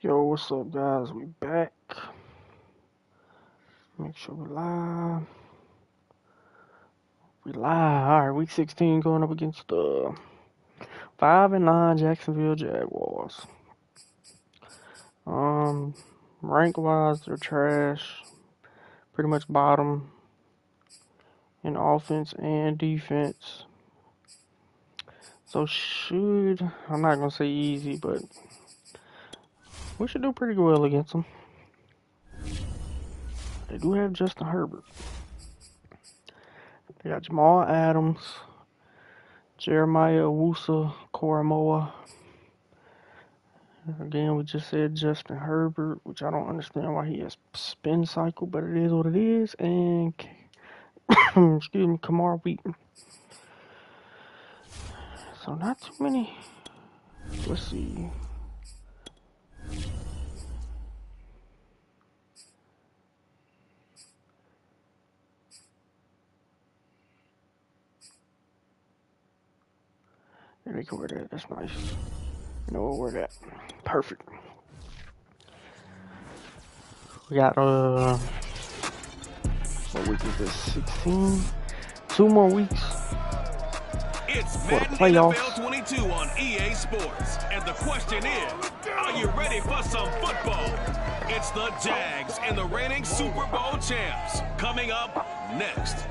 Yo, what's up, guys? We back. Make sure we live. We live. All right, week 16 going up against the 5-9 Jacksonville Jaguars. Rank wise, they're trash. Pretty much bottom in offense and defense. So I'm not gonna say easy, but we should do pretty well against them. They do have Justin Herbert. They got Jamal Adams, Jeremiah Owusu-Koramoah. Again, we just said Justin Herbert, which I don't understand why he has spin cycle, but it is what it is. And excuse me, Kamar Wheaton. So not too many. Let's see. There they can wear that. That's nice. You know, we'll wear that. Perfect. We got what week is this? 16. 2 more weeks. It's for the Madden playoffs. NFL 22 on EA Sports. And the question is, are you ready for some football? It's the JAX and the reigning Super Bowl champs. Coming up next.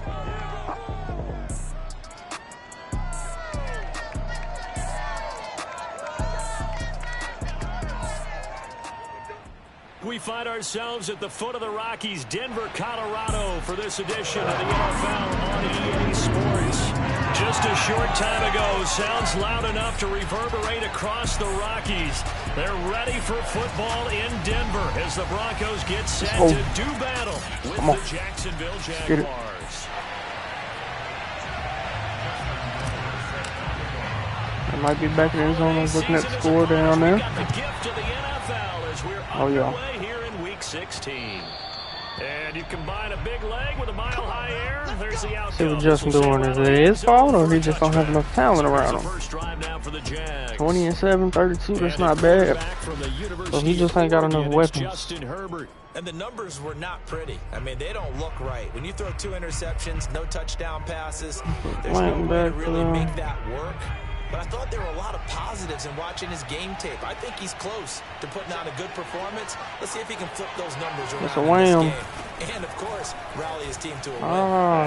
We find ourselves at the foot of the Rockies, Denver, Colorado, for this edition of the NFL on EA Sports. Just a short time ago, sounds loud enough to reverberate across the Rockies. They're ready for football in Denver as the Broncos get set to do battle with the Jacksonville Jaguars. I might be back in the end zone. I was looking at the score down there. Oh, yeah. Here in week 16. And you combine a big leg with a mile-high air, there's the outcome. See what Justin doing. Is it his fault or he just don't have enough talent around him? 20-7, 32, that's not bad. So he just ain't got enough weapons. And the numbers were not pretty. I mean, they don't look right. When you throw 2 interceptions, no touchdown passes, there's no way to really make that work. But I thought there were a lot of positives in watching his game tape. I think he's close to putting on a good performance. Let's see if he can flip those numbers around in this game. And, of course, rally his team to a win.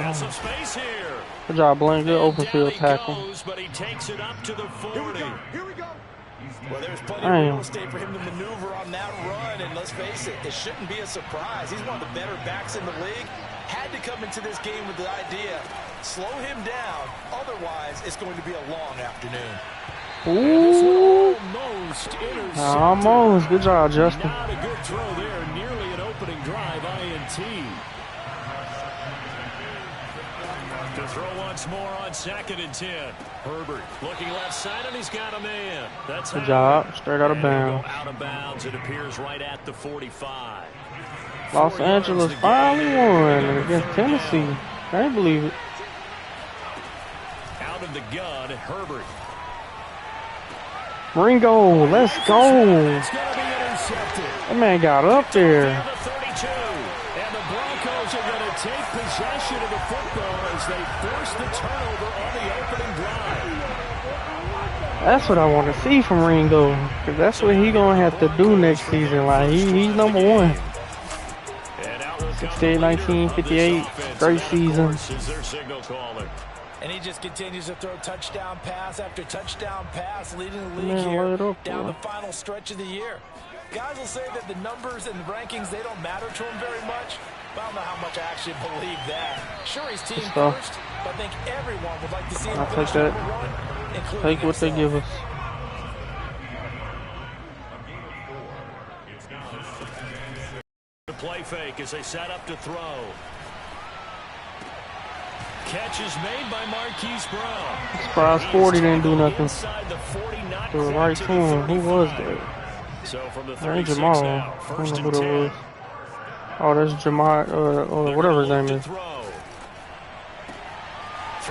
Has some space here. Good job, Blaine. Good open field tackle. But he takes it up to the 40. Here we go. Well, there's plenty of real estate for him to maneuver on that run. And let's face it, it shouldn't be a surprise. He's one of the better backs in the league. Had to come into this game with the idea, slow him down, otherwise it's going to be a long afternoon. Ooh. Almost. Good job, Justin. Not a good throw there, nearly an opening drive INT. To throw once more on 2nd and 10. Herbert looking left side, and he's got a man. That's good job. Straight out of bounds. Out of bounds, it appears right at the 45. Los Angeles finally won against Tennessee. I can't believe it. Out of the gun, Herbert. Ringo, let's go. That man got up there. And the Broncos are going to take possession of the football as they force the turnover on the opening drive. That's what I want to see from Ringo, because that's what he's going to have to do next season. Like, he's number 1. 68, 19, 58, great season. And he just continues to throw touchdown pass after touchdown pass, leading the league here down the final stretch of the year. Guys will say that the numbers and the rankings, they don't matter to him very much. But I don't know how much I actually believe that. Sure, he's team first, but I think everyone would like to see him finish number 1. Take what they give us. The play fake as they set up to throw. Catch is made by Marquise Brown. Surprise 40 didn't do nothing. To the right to him. Who was that? So from the that ain't Jamal. I don't know who that was. Oh, that's Jamal, or whatever his name is.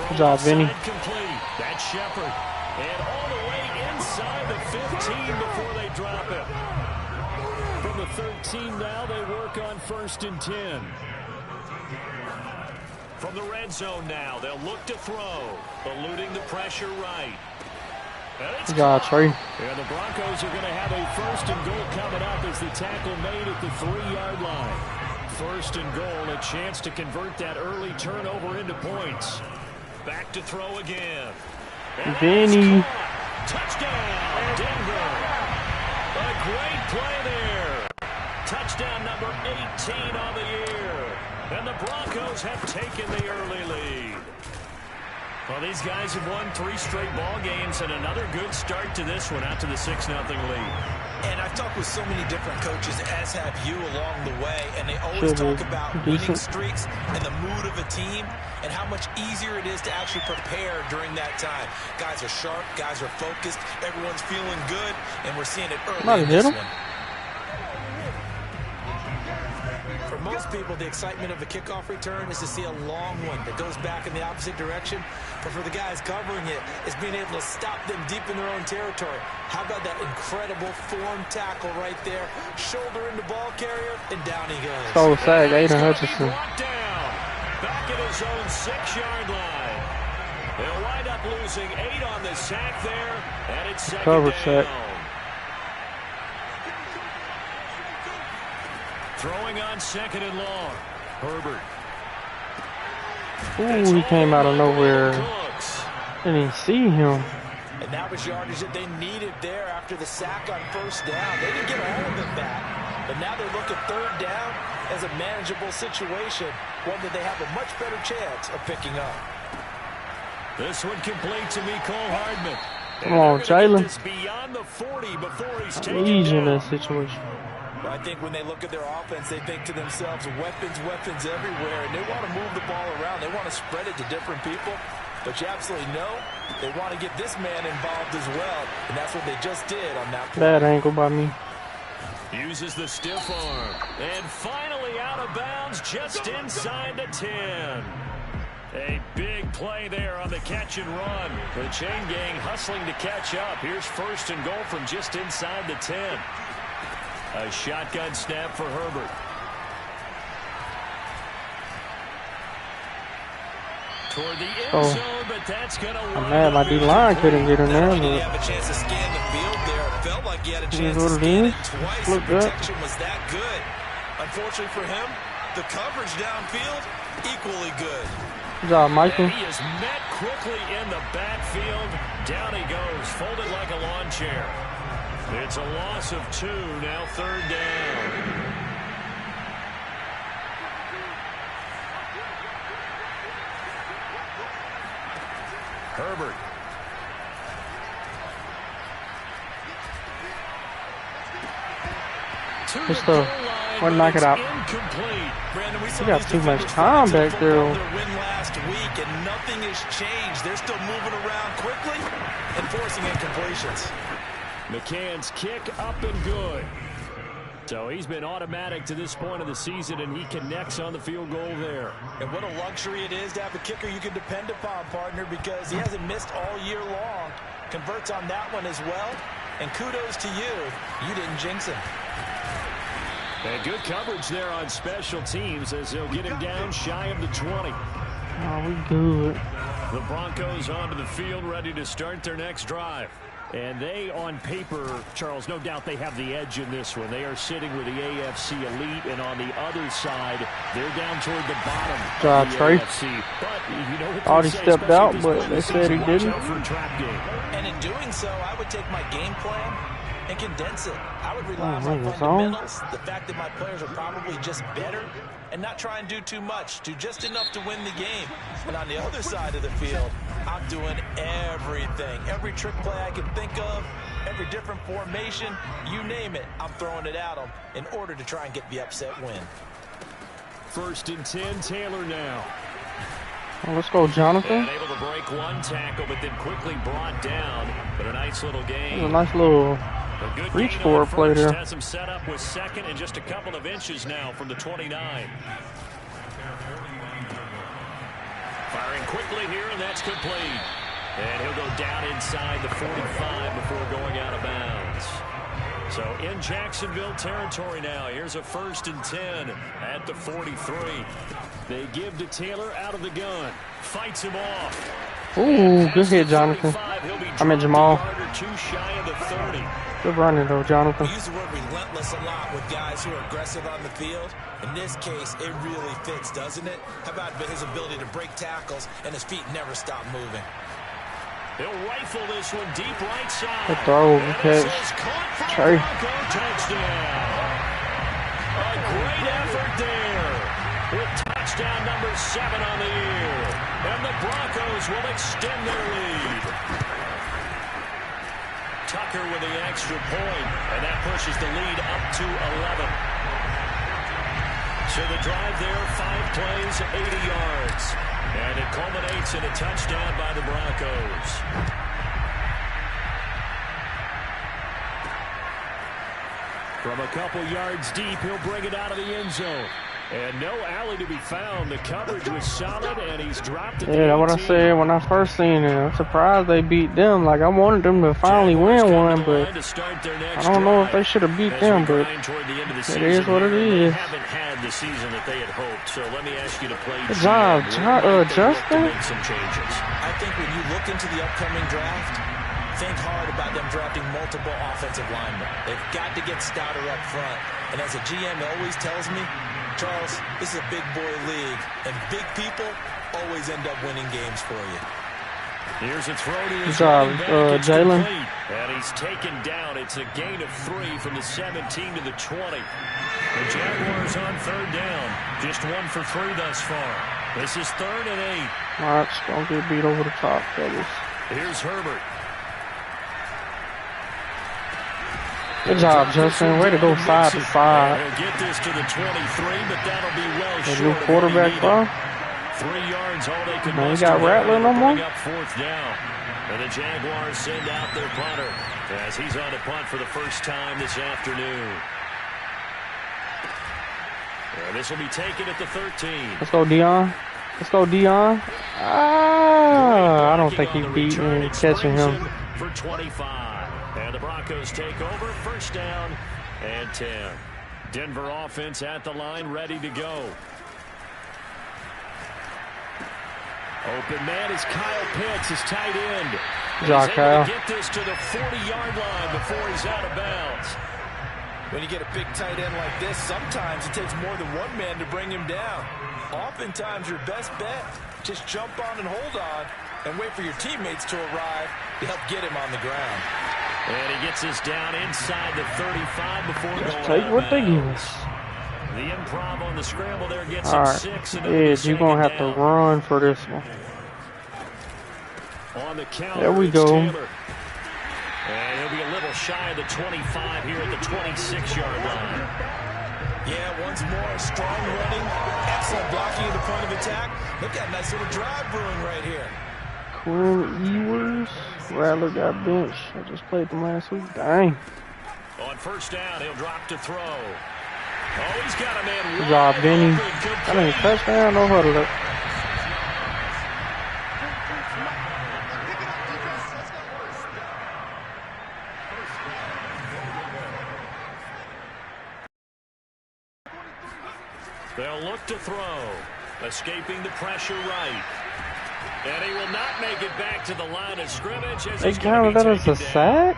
Good job, Vinny. That's Shepard. And all the way inside the 15 before they drop it. from the 13 now. They work on 1st and 10. From the red zone now, they'll look to throw, eluding the pressure right. Yeah, Trey. And the Broncos are going to have a 1st and goal coming up as the tackle made at the 3-yard line. 1st and goal, a chance to convert that early turnover into points. Back to throw again. Vinny. Touchdown, Denver. A great play there. Touchdown number 18 on the year. And the Broncos have taken the early lead. Well, these guys have won 3 straight ball games and another good start to this one out to the 6-0 lead. And I've talked with so many different coaches, as have you along the way, and they always talk about winning streaks and the mood of a team and how much easier it is to actually prepare during that time. Guys are sharp, guys are focused, everyone's feeling good, and we're seeing it early in this one. For most people, the excitement of a kickoff return is to see a long one that goes back in the opposite direction. But for the guys covering it, it's being able to stop them deep in their own territory. How about that incredible form tackle right there? Shoulder in the ball carrier, and down he goes. So sad, Aiden Hutchinson. Back at his own 6-yard line. They'll wind up losing 8 on the sack there, and it's second down. Throwing on 2nd and long. Herbert. Ooh, he came out of nowhere. Didn't even see him. And that was yardage that they needed there after the sack on 1st down. They didn't get all of it back, but now they look at 3rd down as a manageable situation, one that they have a much better chance of picking up. This one complete to Mecole Hardman. Come on, Jalen. Beyond the 40 before he's taken Easy in down. that situation. Well, I think when they look at their offense, they think to themselves, weapons, weapons everywhere, and they want to move the ball around. They want to spread it to different people. But you absolutely know they want to get this man involved as well, and that's what they just did on that play. Bad angle by me. Uses the stiff arm. And finally out of bounds just inside the 10. A big play there on the catch and run. The chain gang hustling to catch up. Here's 1st and goal from just inside the 10. A shotgun snap for Herbert. Toward the end zone, but that's going to I'm mad my D-line couldn't get in there. He didn't have a chance to scan the field there. It felt like he had a chance to scan it twice. The protection was that good. Unfortunately for him, the coverage downfield, equally good. Good job, Michael. And he is met quickly in the backfield. Down he goes, folded like a lawn chair. It's a loss of 2, now 3rd down. Herbert. Good stuff. Why knock it out? Brandon, we got too much time back there. Win last week, and nothing has changed. They're still moving around quickly and forcing incompletions. McCann's kick up and good. So he's been automatic to this point of the season, and he connects on the field goal there. And what a luxury it is to have a kicker you can depend upon, partner, because he hasn't missed all year long. Converts on that one as well. And kudos to you. You didn't jinx him. And good coverage there on special teams as they'll get him down shy of the 20. Oh, we good. The Broncos onto the field, ready to start their next drive. And they, on paper, Charles, no doubt they have the edge in this one. They are sitting with the AFC elite, and on the other side, they're down toward the bottom of the AFC. But you know what thought he stepped out, but they said he didn't. And in doing so, I would take my game plan and condense it. I would rely on my fundamentals, the fact that my players are probably just better, and not try and do too much, do just enough to win the game. And on the other side of the field, I'm doing everything. Every trick play I can think of, every different formation, you name it, I'm throwing it at them in order to try and get the upset win. 1st and 10, Taylor now. Well, let's go, Jonathan. And able to break one tackle, but then quickly brought down. But a nice little game. A nice little reach forward play there. Has him set up with 2nd and just a couple of inches now from the 29. Firing quickly here, and that's complete. And he'll go down inside the 45 before going out of bounds. So in Jacksonville territory now. Here's a 1st and 10 at the 43. They give to Taylor out of the gun. Fights him off. Ooh, good hit, Jonathan. I meant Jamal. Too shy of the 30. Good running, though, Jonathan. We use the word relentless a lot with guys who are aggressive on the field. In this case, it really fits, doesn't it? How about his ability to break tackles and his feet never stop moving? He'll rifle this one deep right side. Good throw, good catch. Trey. Touchdown. A great effort there. With touchdown number 7 on the year. And the Broncos will extend their lead. Tucker with the extra point, and that pushes the lead up to 11. So the drive there, 5 plays, 80 yards. And it culminates in a touchdown by the Broncos. From a couple yards deep, he'll bring it out of the end zone. And no alley to be found. The coverage was solid, and he's dropped it. Yeah, that's what I said when I first seen it. I'm surprised they beat them. Like, I wanted them to finally win one, but I don't know if they should have beat them, but it is what it is. Haven't had the season that they had hoped, so let me ask you to play. Good job, Justin. Make some changes. I think when you look into the upcoming draft, think hard about them drafting multiple offensive linemen. They've got to get stouter up front. And as a GM always tells me, Charles, this is a big boy league, and big people always end up winning games for you. Here's a throw to his Jalen. And he's taken down. It's a gain of 3 from the 17 to the 20. The Jaguars on 3rd down. Just 1 for 3 thus far. This is 3rd and 8. All right, don't get beat over the top, fellas. Here's Herbert. Good job, Justin. Way to go 5 to 5. He'll get this to the 23, but that'll be well short. New quarterback, bro. 3 yards, all they could. Man, you got Rattler no more? Up 4th down. And the Jaguars send out their punter as he's on a punt for the first time this afternoon. And this will be taken at the 13. Let's go, Dion. Let's go, Dion. I don't think he beat me catching him. For 25. And the Broncos take over, 1st down and 10. Denver offense at the line, ready to go. Open man is Kyle Pitts, his tight end. He's able to get this to the 40-yard line before he's out of bounds. When you get a big tight end like this, sometimes it takes more than one man to bring him down. Oftentimes, your best bet, just jump on and hold on and wait for your teammates to arrive to help get him on the ground. And he gets us down inside the 35 before going out. Take what they give us. The improv on the scramble there gets him 6. And Edge, you're going to have to run for this one. On the counter, there we go. Taylor. And he'll be a little shy of the 25 here at the 26-yard line. Yeah, once more, strong running, excellent blocking at the point of attack. Look at that nice little drive brewing right here. Cool Ewers. Rattler got benched. I just played them last week. Dang. On 1st down, he'll drop to throw. Oh, he's got a man. Good job, Benny. That ain't touchdown, no huddle up. They'll look to throw. Escaping the pressure right. And he will not make it back to the line of scrimmage. As they counted that as a sack?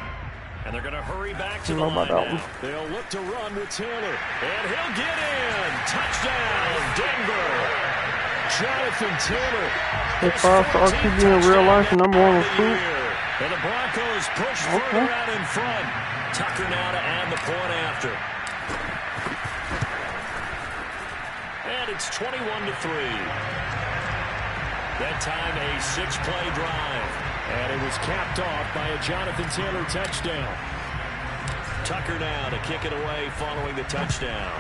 And they're going to hurry back to the line now. They'll look to run with Taylor. And he'll get in. Touchdown, Denver. Jonathan Taylor. They far for RQB in real life, #1 recruit. And the Broncos push further out in front. Tucker now to add the point after. And it's 21-3. That time a 6-play drive. And it was capped off by a Jonathan Taylor touchdown. Tucker now to kick it away following the touchdown.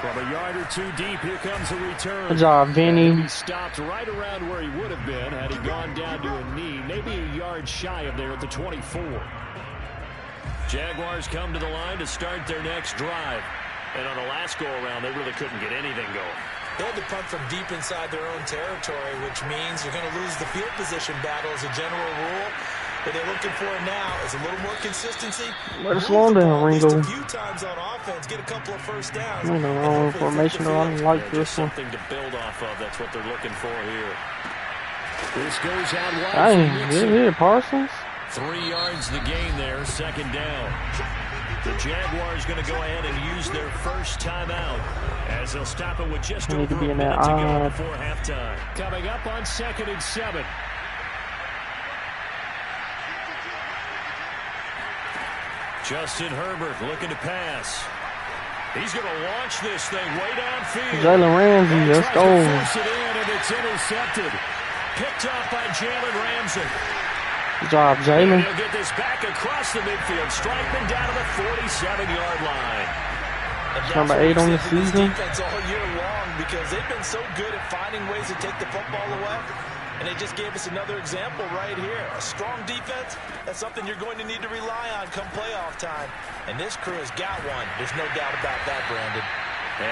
From a yard or 2 deep, here comes a return. Good job, Vinny. He stopped right around where he would have been had he gone down to a knee, maybe a yard shy of there at the 24. Jaguars come to the line to start their next drive. And on the last go-around, they really couldn't get anything going. They had to punt from deep inside their own territory, which means you're going to lose the field position battle as a general rule. What they're looking for now is a little more consistency. Better slow down, Ringo. A few times on offense, get a couple of first downs. I'm in the wrong formation. I don't like this one. Something to build off of. That's what they're looking for here. This goes out wide. Dang, good hit, Parsons. 3 yards the gain there, 2nd down. The Jaguars going to go ahead and use their first timeout as they'll stop it with just over a minute to go before halftime. Coming up on 2nd and 7. Justin Herbert looking to pass. He's going to launch this thing way downfield. Jalen Ramsey, let's go. Force it in, and it's intercepted. Picked up by Jalen Ramsey. Good job, Jalen. He'll get this back across the midfield, striking down to the 47-yard line. Number 8 on the season. Defense all year long because they've been so good at finding ways to take the football away. And they just gave us another example right here. A strong defense, that's something you're going to need to rely on come playoff time. And this crew has got one. There's no doubt about that, Brandon.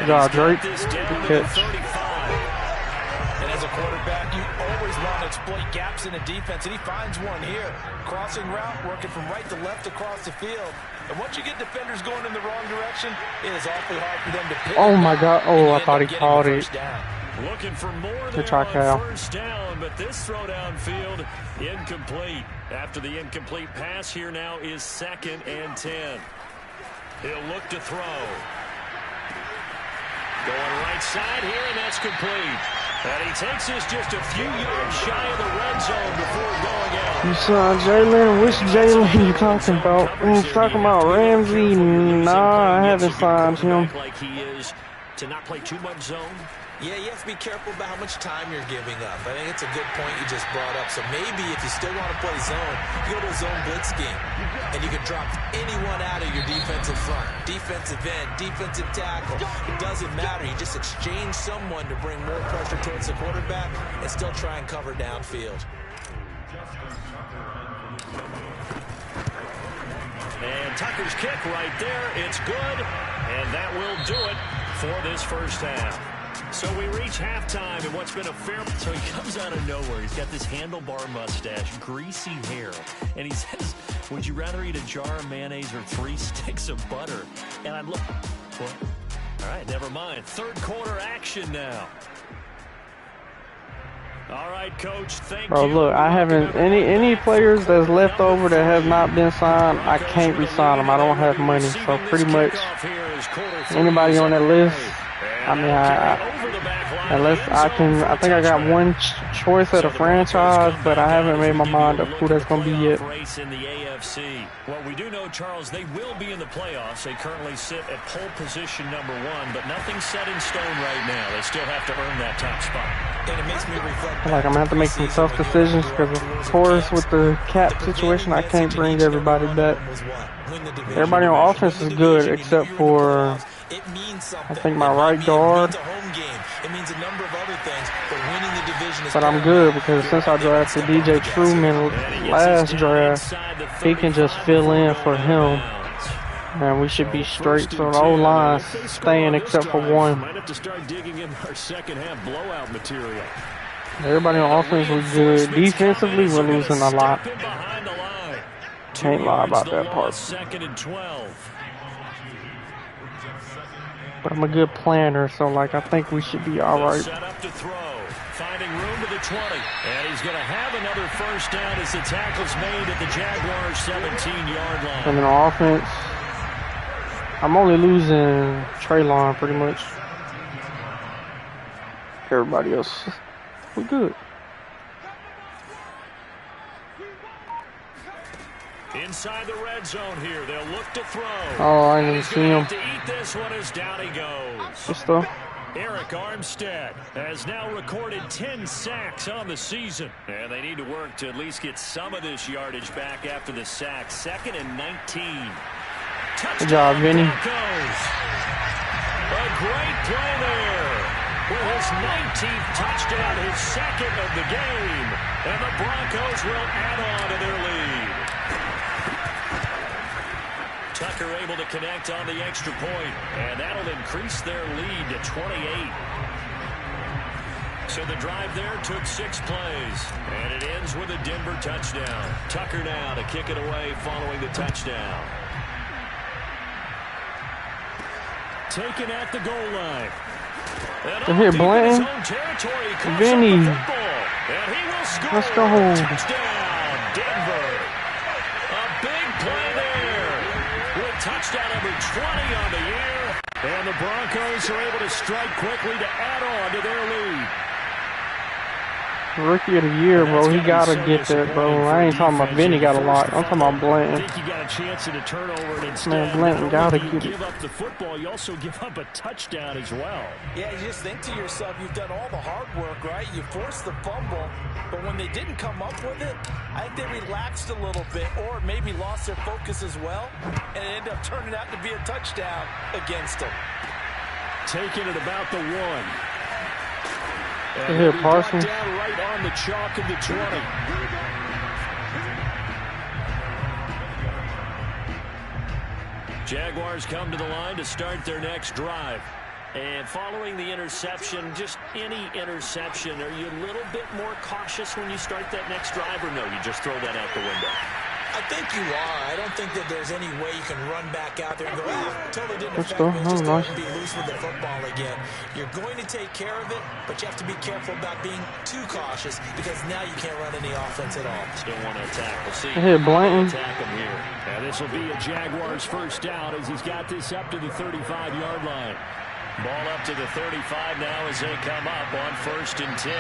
Good job, Drake. Good catch. And as a quarterback, you always want to exploit gaps in the defense, and he finds one here. Crossing route, working from right to left across the field. And once you get defenders going in the wrong direction, it is awfully hard for them to pick. Oh, my God. Oh, I thought he caught it. Looking for more Good there try, on Cal. first down, but this throw downfield incomplete. After the incomplete pass, here now is 2nd and 10. He'll look to throw. Going right side here, and that's complete. And he takes us just a few yards shy of the red zone before going out. You saw Jalen? Which Jalen you talking about? I'm talking about Ramsey. Nah, I haven't signed him. Like he is to not play too much zone. Yeah, you have to be careful about how much time you're giving up. I think it's a good point you just brought up. So maybe if you still want to play zone, you go to a zone blitz scheme. And you can drop anyone out of your defensive front. Defensive end, defensive tackle. It doesn't matter. You just exchange someone to bring more pressure towards the quarterback and still try and cover downfield. And Tucker's kick right there. It's good. And that will do it for this first half. So we reach halftime, and what's been a fair... So he comes out of nowhere. He's got this handlebar mustache, greasy hair, and he says, would you rather eat a jar of mayonnaise or 3 sticks of butter? And I look... What? All right, never mind. Third quarter action now. All right, Coach, thank you. Bro, look, I haven't... Any players that's left over that have not been signed, I can't re-sign them. I don't have money, so pretty much anybody on that list... I mean, unless I think I got one choice at a franchise, but I haven't made my mind up who that's going to be yet. In the AFC. Well, we do know, Charles, they will be in the playoffs. They currently sit at pole position number 1, but nothing's set in stone right now. They still have to earn that top spot. And it makes me reflect. Like, I'm going to have to make some tough decisions because, of course, with the cap situation, I can't bring everybody back. Everybody on offense is good except for... I think my right guard, but I'm good because since I drafted DJ Truman last draft, he can just fill in for him, and we should be straight. So the whole line's staying except for one. Might have to start digging in our second half blowout material. Everybody on offense was good. Defensively, we're losing a lot. Can't lie about that part. 2nd and 12. But I'm a good planner, so like I think we should be all right. Set up to throw, finding room to the 20, and he's going to have another first down as the tackle's made at the Jaguars' 17-yard line. And then on offense, I'm only losing Traylon pretty much. Everybody else, we good. Inside the red zone here, they'll look to throw. Oh, I didn't even see him. To eat this one as down he goes. Good stuff. Eric Armstead has now recorded 10 sacks on the season. And they need to work to at least get some of this yardage back after the sack. 2nd and 19. Good job, Vinny. A great play there. With his 19th touchdown, his 2nd of the game. And the Broncos will add on to their lead. Tucker able to connect on the extra point, and that'll increase their lead to 28. So the drive there took 6 plays, and it ends with a Denver touchdown. Tucker now to kick it away following the touchdown. Taken at the goal line. To hit Blanton. Vinny. Let's go. Touchdown, Denver. A big play there. With touchdown number 20 on the year. And the Broncos are able to strike quickly to add on to their lead. Rookie of the year, bro. He gotta get that, bro. I ain't talking about Vinny got a lot. I'm talking about Blanton. I think you got a chance at a turnover, and instead, man, Blanton gotta get it. Give up the football, you also give up a touchdown as well. Yeah, you just think to yourself, you've done all the hard work, right? You forced the fumble, but when they didn't come up with it, I think they relaxed a little bit, or maybe lost their focus as well, and it ended up turning out to be a touchdown against them. Taking it about the 1. And here, Parsons. Down right on the chalk of the 20. Jaguars come to the line to start their next drive. And following the interception, just any interception, are you a little bit more cautious when you start that next drive, or no, you just throw that out the window? I think you are. I don't think that there's any way you can run back out there and go, totally didn't affect me, just go and be loose with the football again. You're going to take care of it, but you have to be careful about being too cautious because now you can't run any offense at all. Still want to attack. We'll see. Hey, Blanton. Attack him here. And this will be a Jaguars first down as he's got this up to the 35-yard line. Ball up to the 35 now as they come up on 1st and 10.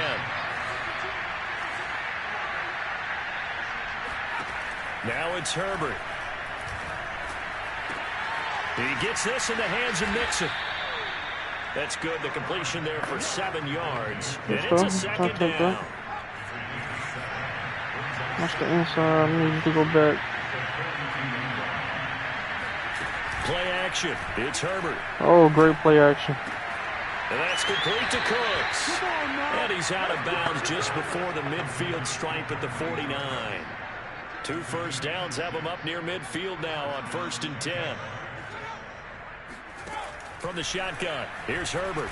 Now it's Herbert. He gets this in the hands of Mixon. That's good. The completion there for 7 yards. And it's a second down. That's the inside. I need to go back. Play action. It's Herbert. Oh, great play action. And that's complete to Cooks. And he's out of bounds just before the midfield stripe at the 49. 2 first downs have him up near midfield now on 1st and 10. From the shotgun, here's Herbert.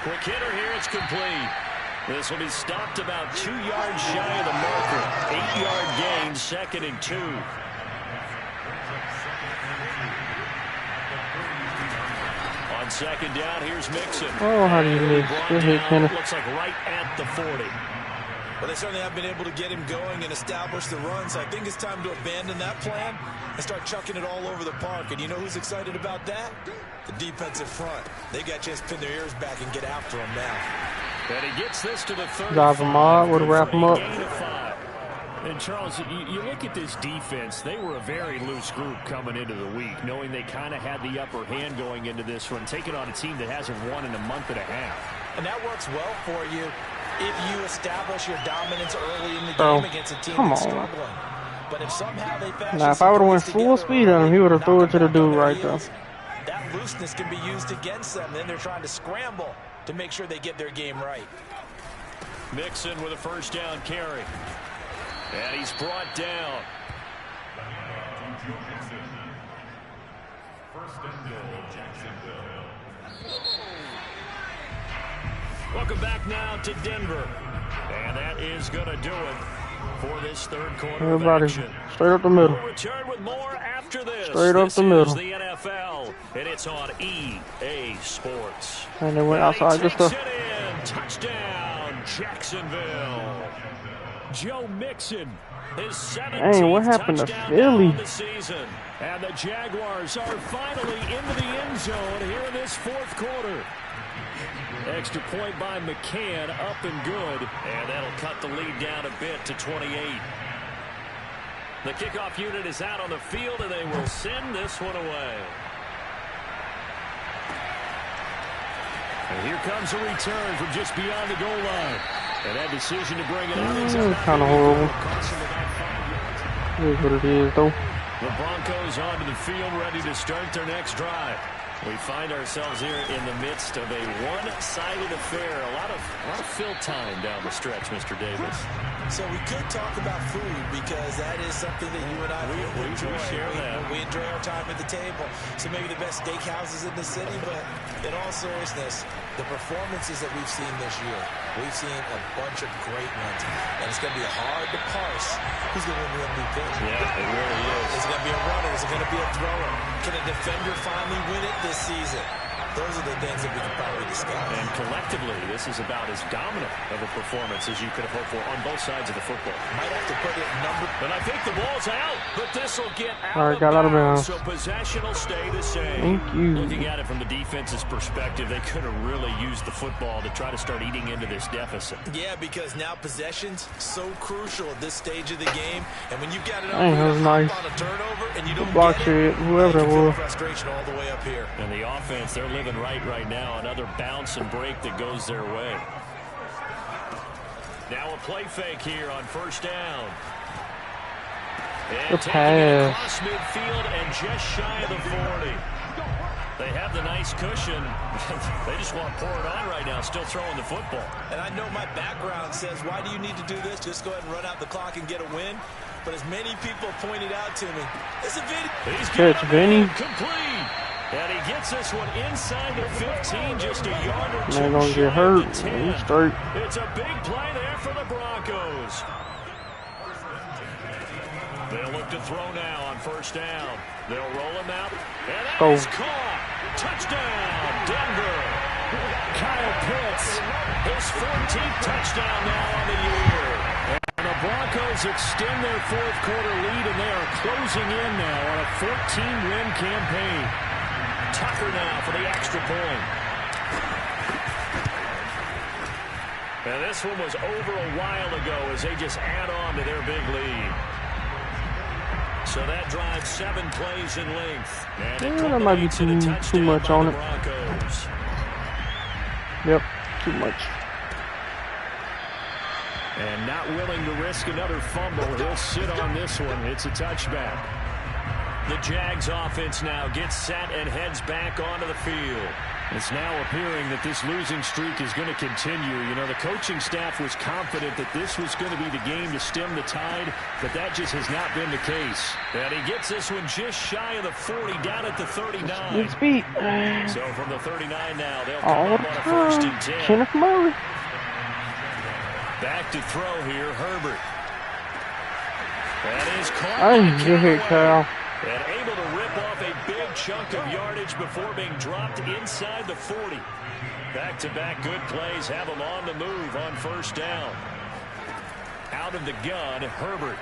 Quick hitter here, it's complete. This will be stopped about 2 yards shy of the marker. 8-yard gain, 2nd and 2. On 2nd down, here's Mixon. Oh, how do you miss? Good hit, Kenneth. Looks like right at the 40. Well, they certainly have been able to get him going and establish the run, so I think it's time to abandon that plan and start chucking it all over the park. And you know who's excited about that? The defensive front. They got a chance to pin their ears back and get after him now. And he gets this to the 35. Drive him out, would wrap him up. And Charles, you look at this defense, they were a very loose group coming into the week, knowing they kind of had the upper hand going into this one, taking on a team that hasn't won in a month and a half. And that works well for you if you establish your dominance early in the game against a team that's struggling. But if somehow they fashion now, if I would have went full speed on him, he would have thrown it to the dude right there. That looseness can be used against them. Then they're trying to scramble to make sure they get their game right. Mixon with a first down carry. And he's brought down. Welcome back now to Denver. And that is going to do it for this 3rd quarter. Everybody, of action. straight up the middle. We'll return with more after this. Straight up the middle. This is the NFL, and it's on EA Sports. And they went outside just to... Touchdown, Jacksonville. Joe Mixon, his 17th Dang, what happened to Philly? of the season. And the Jaguars are finally into the end zone here in this 4th quarter. Extra point by McCann, up and good. And that'll cut the lead down a bit to 28. The kickoff unit is out on the field, and they will send this one away. And here comes a return from just beyond the goal line. And that decision to bring it out is kind of horrible. It is what it is, though. The Broncos onto the field, ready to start their next drive. We find ourselves here in the midst of a one-sided affair. A lot of fill time down the stretch, Mr. Davis. So we could talk about food because that is something that you and I enjoy. We share that. We enjoy our time at the table. So maybe the best steakhouses in the city, but in all seriousness, the performances that we've seen this year, we've seen a bunch of great ones, and it's going to be hard to parse who's going to win the MVP. Yeah, it really is. Is it going to be a runner? Is it going to be a thrower? Can a defender finally win it this season? Those are the things that we can probably discuss. And collectively, this is about as dominant of a performance as you could have hoped for on both sides of the football. Might have to put it number. But I think the ball's out, but this will get All right, got out of bounds. So possession will stay the same. Thank you. Looking at it from the defense's perspective, they could have really used the football to try to start eating into this deficit. Yeah, because now possession's so crucial at this stage of the game, and when you've got it Dang, that was nice. on a turnover and you don't Block get shit, whoever that was. frustration all the way up here. And the offense, they're living right now. Another bounce and break that goes their way. Now a play fake here on first down. And taking it across midfield and just shy of the 40. They have the nice cushion. They just want to pour it on right now, still throwing the football. And I know my background says, why do you need to do this? Just go ahead and run out the clock and get a win. But as many people pointed out to me, it's a Vinny. He's catch, Vinny. Complete. And he gets this one inside the 15, just a yard or two. Man, gonna get hurt. He's straight. It's a big play there for the Broncos. They'll look to throw now on first down. They'll roll him out. And that is caught. Touchdown, Denver. Kyle Pitts, his 14th touchdown now on the year. And the Broncos extend their fourth quarter lead, and they are closing in now on a 14-win campaign. Tucker now for the extra point. And this one was over a while ago as they just add on to their big lead. So that drives 7 plays in length. And that might be too much on it. Broncos. Yep, too much. And not willing to risk another fumble. He'll sit on this one. It's a touchback. The Jags offense now gets set and heads back onto the field. It's now appearing that this losing streak is going to continue. You know, the coaching staff was confident that this was going to be the game to stem the tide, but that just has not been the case. And he gets this one just shy of the 40, down at the 39. Good speed. So from the 39 now, they'll come up on a first and 10. Kenneth Murray. Back to throw here, Herbert. That is caught. Good hit, Kyle. And able to rip off a big chunk of yardage before being dropped inside the 40. Back-to-back good plays have him on the move on first down. Out of the gun, Herbert.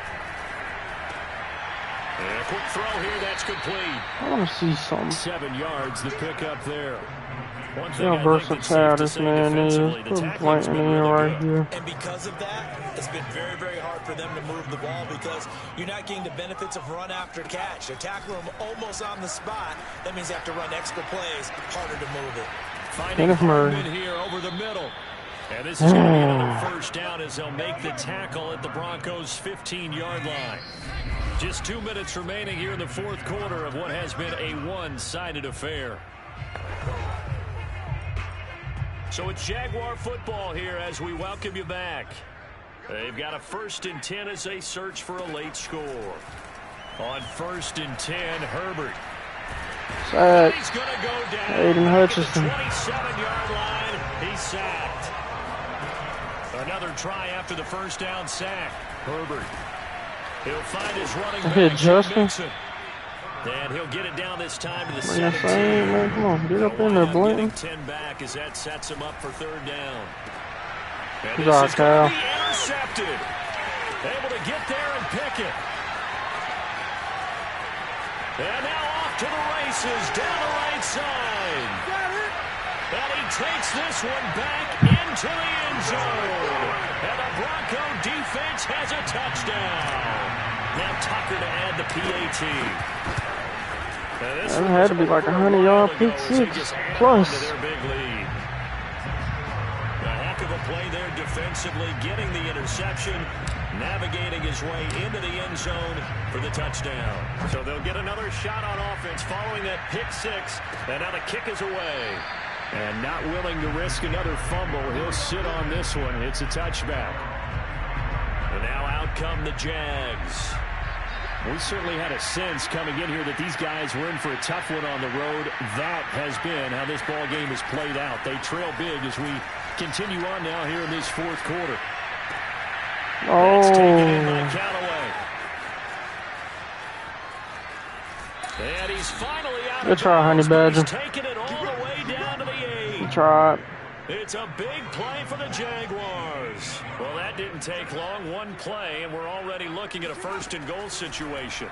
And a quick throw here, that's complete. I want to see something. 7 yards, the pickup there. See how versatile this man is. Put him planting in right here. And because of that, it's been very, very hard for them to move the ball because you're not getting the benefits of run after catch. They're tackling them almost on the spot. That means they have to run extra plays, harder to move it. Finding Hartman here over the middle. And this is going to be another first down as they'll make the tackle at the Broncos' 15-yard line. Just 2 minutes remaining here in the fourth quarter of what has been a one-sided affair. So it's Jaguar football here as we welcome you back. They've got a 1st and 10 as they search for a late score. On 1st and 10, Herbert. Sack. He's going to go down. Aiden Hutchinson. 27-yard line. He's sacked. Another try after the first down sack. Herbert. He'll find his running back. Justin. And he'll get it down this time to the 17. 17. Man, come on, get up in there, Blanton. 10 back as that sets him up for 3rd down. And Good this job, is going Kyle. to be intercepted. Able to get there and pick it. And now off to the races down the right side. And he takes this one back into the end zone. And the Bronco defense has a touchdown. Now Tucker to add the PAT. That had to be like 100-yard pick six plus. A heck of a play there defensively, getting the interception, navigating his way into the end zone for the touchdown. So they'll get another shot on offense following that pick six, and now the kick is away. And not willing to risk another fumble, he'll sit on this one. It's a touchback. And now out come the Jags. We certainly had a sense coming in here that these guys were in for a tough one on the road. That has been how this ball game has played out. They trail big as we continue on now here in this fourth quarter. Oh. That's taken in by Callaway. And he's finally out. Good try, Honey Badger. He's taking it all the way down to the 8. Good try. It's a big play for the Jaguars. Well, that didn't take long. One play, and we're already looking at a first-and-goal situation.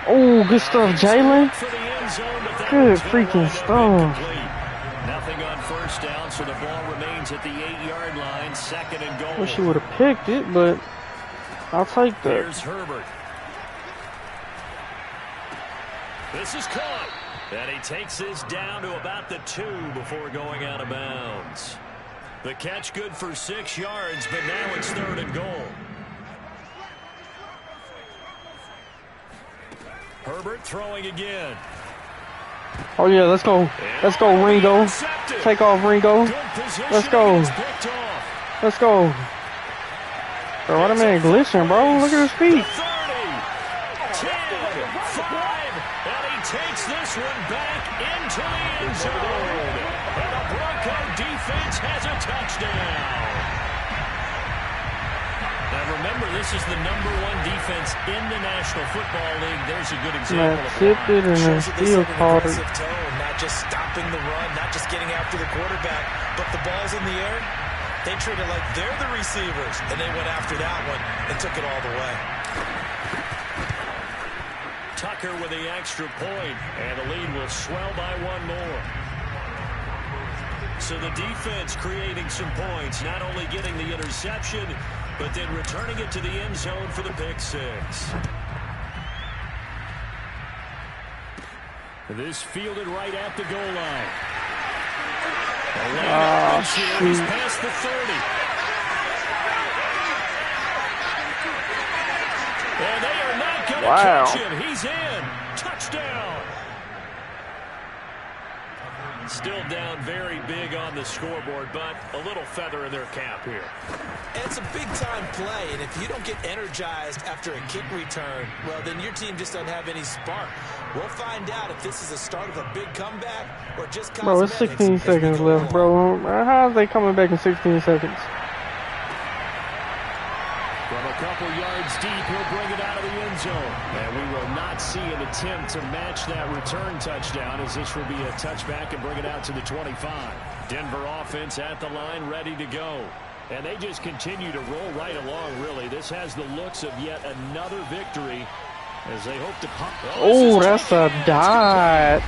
Oh, good stuff, Jalen. Good freaking stuff. Nothing on first down, so the ball remains at the 8-yard line. Second and goal. Wish he would have picked it, but I'll take that. Here's Herbert. This is caught. And he takes this down to about the 2 before going out of bounds. The catch good for 6 yards, but now it's third and goal. Herbert throwing again. Oh, yeah, let's go. Let's go, Ringo. Take off, Ringo. Let's go. Let's go. Bro, what a man glitching, bro. Look at his feet. 30, 10, 5, and he takes this one back into the end zone. And the Bronco defense has a touchdown. Now remember, this is the #1 defense in the National Football League. There's a good example of tipped it and then still caught it. Not just stopping the run, not just getting after the quarterback, but the ball's in the air. They treat it like they're the receivers, and they went after that one and took it all the way. Tucker with the extra point, and the lead will swell by 1 more. So the defense creating some points, not only getting the interception, but then returning it to the end zone for the pick 6. This fielded right at the goal line. He's past the 30. And they are not going to catch him. He's in. Touchdown. Still down very big on the scoreboard, but a little feather in their cap here. And it's a big-time play, and if you don't get energized after a kick return, well, then your team just doesn't have any spark. We'll find out if this is the start of a big comeback or just cosmetics. Bro, it's 16 seconds left, bro. How are they coming back in 16 seconds? From a couple yards deep, he'll bring it out of the end zone. And we will not see an attempt to match that return touchdown, as this will be a touchback and bring it out to the 25. Denver offense at the line, ready to go. And they just continue to roll right along, really. This has the looks of yet another victory as they hope to pop. Oh, that's a dot.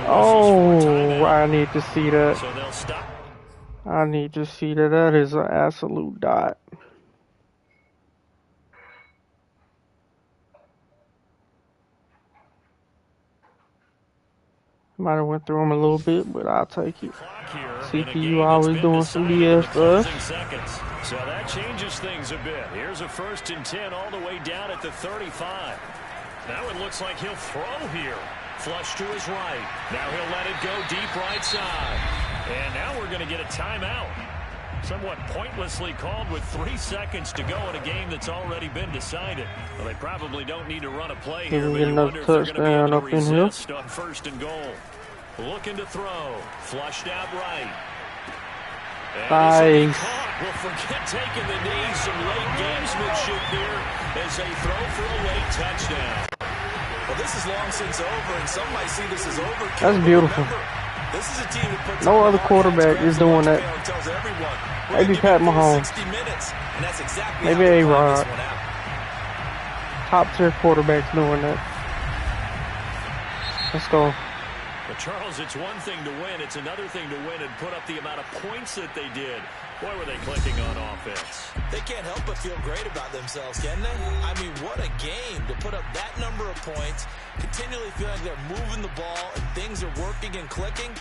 Oh, I need to see that. So they'll stop. I need to see that. That is an absolute dot. Might have went through him a little bit, but I'll take it. CPU always doing some BS stuff. So that changes things a bit. Here's a 1st and 10 all the way down at the 35. Now it looks like he'll throw here. Flush to his right. Now he'll let it go deep right side. And now we're going to get a timeout. Somewhat pointlessly called with 3 seconds to go in a game that's already been decided. Well, they probably don't need to run a play here, but you wonder if they're going to be able to resist on 1st and goal. Looking to throw. Flushed out right. Nice. Well, forget taking the knee. Some late gamesmanship here as they throw for a late touchdown. Well, this is long since over, and some might see this as over. That's beautiful. This is a team that puts no other quarterback is doing that. Maybe Pat Mahomes. Maybe A-Rod. Top tier quarterbacks doing that. Let's go. But Charles, it's one thing to win. It's another thing to win and put up the amount of points that they did. Boy, were they clicking on offense. They can't help but feel great about themselves, can they? I mean, what a game to put up that number of points, continually feeling like they're moving the ball and things are working and clicking.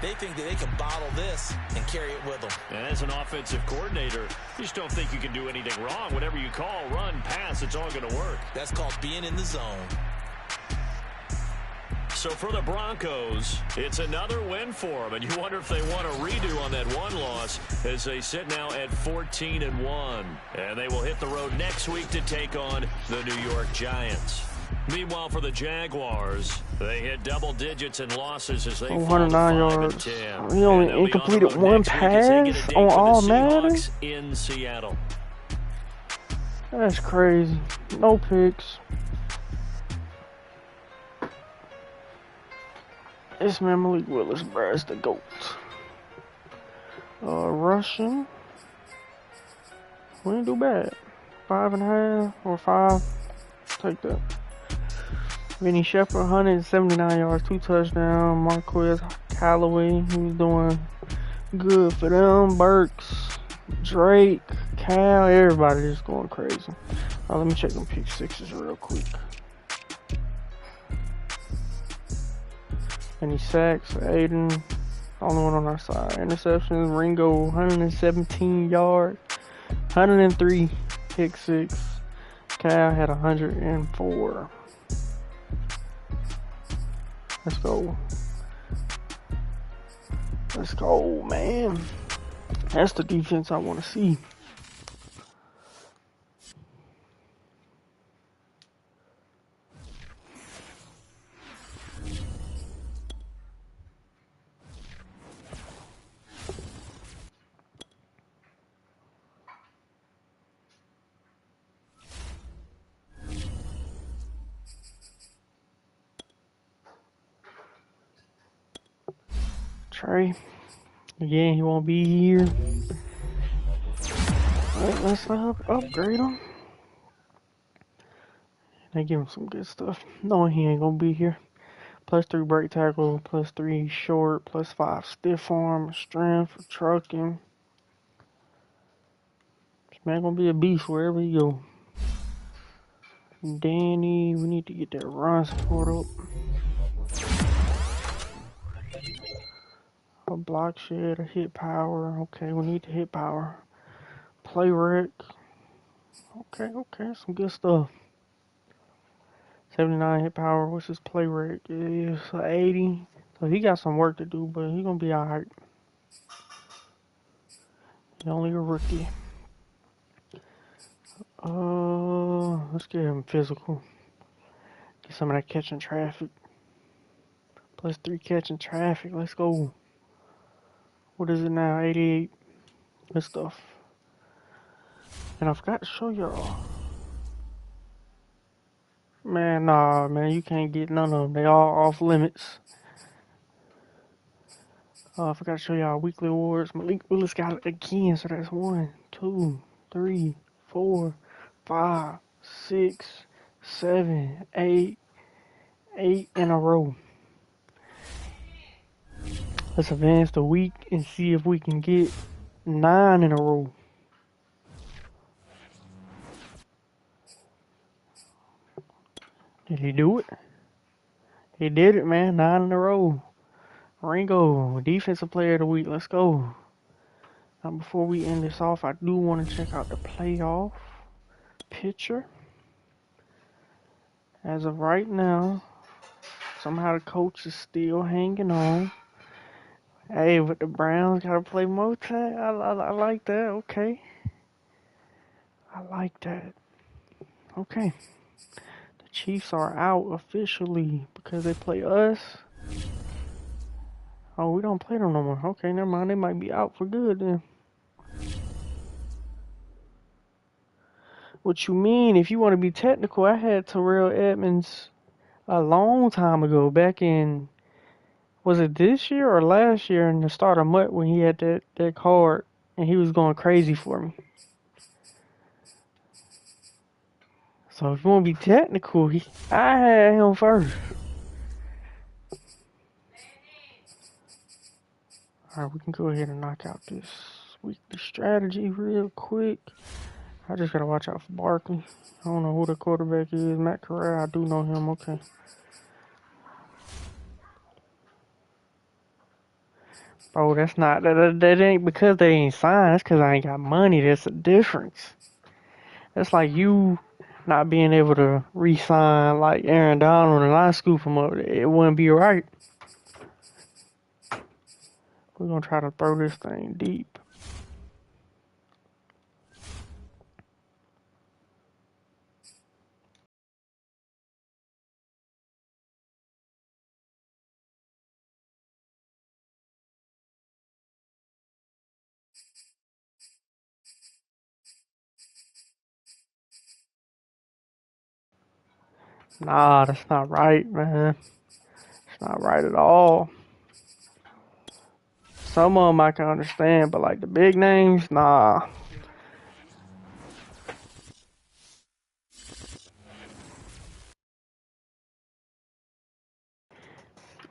They think that they can bottle this and carry it with them. And as an offensive coordinator, you just don't think you can do anything wrong. Whatever you call, run, pass, it's all going to work. That's called being in the zone. So for the Broncos, it's another win for them, and you wonder if they want a redo on that one loss as they sit now at 14-1. And they will hit the road next week to take on the New York Giants. Meanwhile, for the Jaguars, they hit double digits in losses as they fall to 109 yards. He only incompleted one pass on all Madden. In Seattle. That's crazy. No picks. It's man Malik Willis, bro. It's the GOAT. Rushing. We didn't do bad. 5.5 or 5. Take that. Vinny Shepard, 179 yards, 2 touchdowns. Marquez Callaway, who's doing good for them. Burks, Drake, Cal, everybody just going crazy. Let me check them pick sixes real quick. Any sacks? Aiden, only one on our side. Interceptions, Ringo, 117 yards, 103 pick six. Cal had 104. Let's go. Let's go, man. That's the defense I want to see. Trey. Again, he won't be here. Alright, let's upgrade him. They give him some good stuff. Knowing he ain't gonna be here. +3 break tackle, +3 short, +5 stiff arm, strength, trucking. This man gonna be a beast wherever he go. Danny, we need to get that run support up. A block shed, a hit power. Okay, we need to hit power. Play rec. Okay, some good stuff. 79 hit power. What's his play rec? It's 80. So he got some work to do, but he gonna be alright. He's only a rookie. Let's get him physical. Get some of that catching traffic. +3 catching traffic. Let's go. What is it now? 88. Good stuff. And I forgot to show y'all. Man, nah, man, you can't get none of them. They all off limits. I forgot to show y'all weekly awards. Malik Willis got it again, so that's 1, 2, 3, 4, 5, 6, 7, 8. 8 in a row. Let's advance the week and see if we can get 9 in a row. Did he do it? He did it, man. 9 in a row. Ringo, defensive player of the week. Let's go. Now, before we end this off, I do want to check out the playoff picture. As of right now, somehow the coach is still hanging on. Hey, but the Browns got to play more time. I like that. Okay. I like that. Okay. The Chiefs are out officially because they play us. Oh, we don't play them no more. Okay, never mind. They might be out for good then. What you mean? If you want to be technical, I had Terrell Edmonds a long time ago, back in, was it this year or last year in the start of MUT when he had that card and he was going crazy for me. So if you want to be technical, I had him first. Alright, we can go ahead and knock out this weekly strategy real quick. I just gotta watch out for Barkley. I don't know who the quarterback is. Matt Corral, I do know him. Okay. Bro, that's not, that ain't because they ain't signed. That's because I ain't got money. That's a difference. That's like you not being able to re-sign like Aaron Donald and I scoop him up, it wouldn't be right. We're gonna try to throw this thing deep. Nah, that's not right, man. It's not right at all. Some of them I can understand, but like the big names, nah.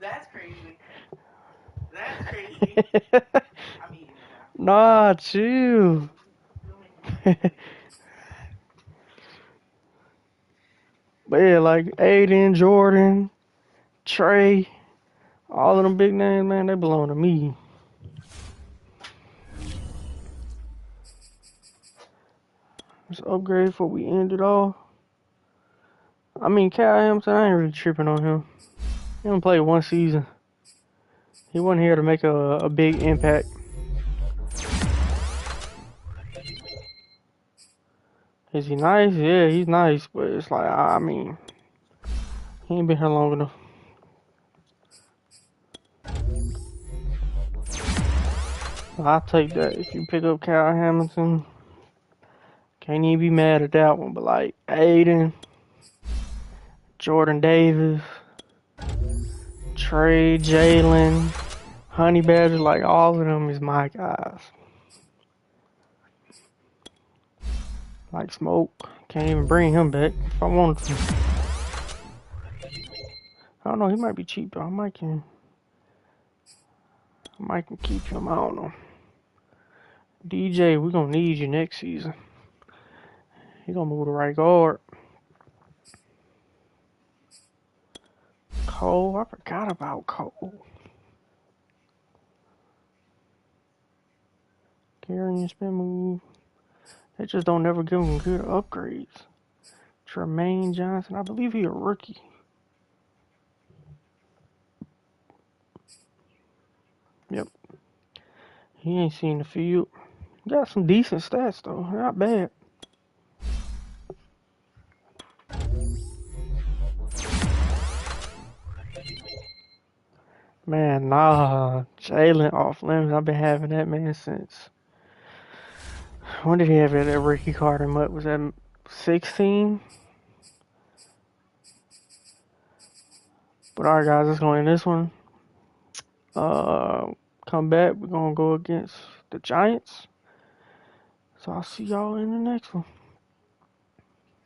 That's crazy. That's crazy. I'm eating it now. Nah, chill. But yeah, like Aiden, Jordan, Trey, all of them big names, man, they belong to me. Let's upgrade before we end it all. I mean, Cal Hamilton, I ain't really tripping on him. He only played one season. He wasn't here to make a big impact. Is he nice? Yeah, he's nice, but it's like, I mean, he ain't been here long enough. I'll take that. If you pick up Cal Hamilton, can't even be mad at that one. But like Aiden, Jordan Davis, Trey, Jalen, Honey Badger, like all of them is my guys. Like Smoke, can't even bring him back if I wanted to. I don't know, he might be cheap though. I might can keep him. I don't know. DJ, we're gonna need you next season. He gonna move to right guard. Cole, I forgot about Cole. Carrying spin move. They just don't never give him good upgrades. Tremaine Johnson, I believe he a rookie. Yep. He ain't seen the field. Got some decent stats though. Not bad. Man, nah. Jalen off limits. I've been having that man since. When did he have that rookie card in what was that 16? But alright guys, let's go in this one. Come back. We're gonna go against the Giants. So I'll see y'all in the next one.